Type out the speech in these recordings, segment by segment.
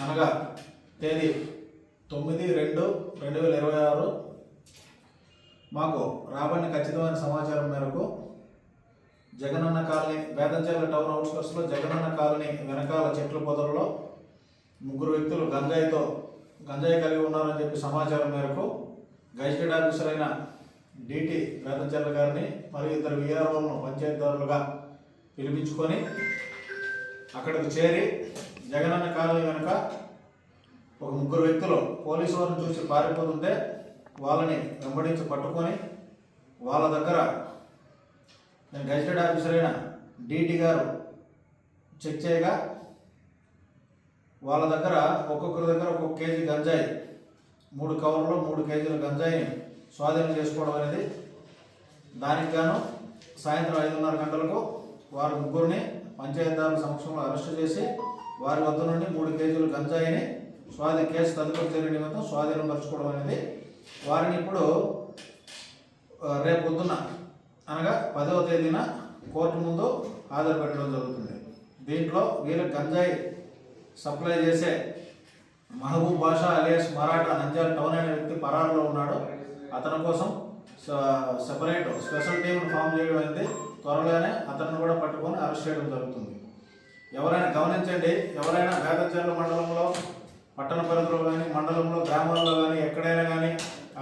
అనగా తేదీ 9/2/2026 మాకు రాబడిన ఖచ్చితమైన సమాచారం మేరకు జగనన్న కాలనీ బేతంచెర్ల టౌన్ అవుట్స్కట్స్లో జగనన్న కాలనీ వెనకాల చెట్ల పొదల్లో 3 వ్యక్తులు గంజాయి కలిగి ఉన్నారని చెప్పి సమాచారం మేరకు గెజిటెడ్ ఆఫీసర్ అయిన డిటి బేతంచెర్ల గారిని మరియు 2 విఆర్ఓలను పంచాయతీదారులుగా పిలిపించుకొని అక్కడికి చేరి జగనన్న కాలనీ వెనుక ఒక 3 వ్యక్తులు పోలీసు వారిని చూసి పారిపోతుంటే వాళ్ళని వెంబడించి పట్టుకొని వాళ్ళ దగ్గర నేను గెజిటెడ్ ఆఫీసర్ అయిన డిటి గారు చెక్ చేయగా వాళ్ళ దగ్గర ఒక్కొక్కరి దగ్గర ఒక్కొక్క కేజీ గంజాయి 3 కవర్లో 3 కేజీల గంజాయిని స్వాధీనం చేసుకోవడం అనేది, దానికి గాను సాయంత్రం 5:30 గంటలకు వారి 3 పంచాయతీదారుల సమక్షంలో అరెస్టు చేసి వారి వద్ద నుండి 3 కేజీల గంజాయిని కేసు తదుపరి చర్య నిమిత్తం స్వాధీనం పరచుకోవడం అనేది, వారిని ఇప్పుడు రేపు పొద్దున్న అనగా 10వ తేదీన కోర్టు ముందు హాజరుపెట్టడం జరుగుతుంది. దీంట్లో వీళ్ళకి గంజాయి సప్లై చేసే మహబూబ్ బాషా అలియాస్ మరాఠా నంద్యాల టౌన్ అనే వ్యక్తి పరారులో ఉన్నాడు. అతని కోసం సెపరేట్ స్పెషల్ టీంను ఫామ్ చేయడం అయింది. త్వరలోనే అతన్ని కూడా పట్టుకొని అరెస్ట్ చేయడం జరుగుతుంది. ఎవరైనా గమనించండి, ఎవరైనా బేతంచెర్ల మండలంలో పట్టణ పరిధిలో కానీ మండలంలో గ్రామాల్లో కానీ ఎక్కడైనా కానీ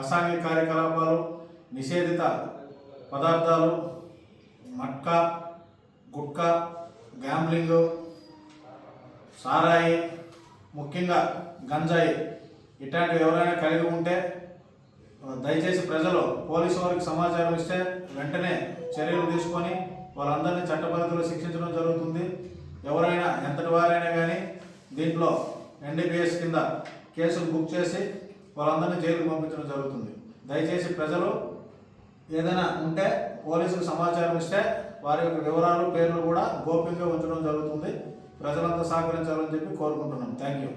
అసాంఘిక కార్యకలాపాలు, నిషేధిత పదార్థాలు, మట్కా, గుట్కా, గ్యాంబ్లింగ్, సారాయి, ముఖ్యంగా గంజాయి ఇట్లాంటివి ఎవరైనా కలిగి ఉంటే దయచేసి ప్రజలు పోలీసు వారికి సమాచారం ఇస్తే వెంటనే చర్యలు తీసుకొని వాళ్ళందరినీ చట్టపరిధిలో శిక్షించడం జరుగుతుంది. ఎవరైనా ఎంతటి వారైనా కానీ దీంట్లో ఎన్డీపీఎస్ కింద కేసులు బుక్ చేసి వాళ్ళందరినీ జైలుకు పంపించడం జరుగుతుంది. దయచేసి ప్రజలు ఏదైనా ఉంటే పోలీసులకు సమాచారం ఇస్తే వారి యొక్క వివరాలు, పేర్లు కూడా గోప్యంగా ఉంచడం జరుగుతుంది. ప్రజలంతా సహకరించాలని చెప్పి కోరుకుంటున్నాం. Thank you.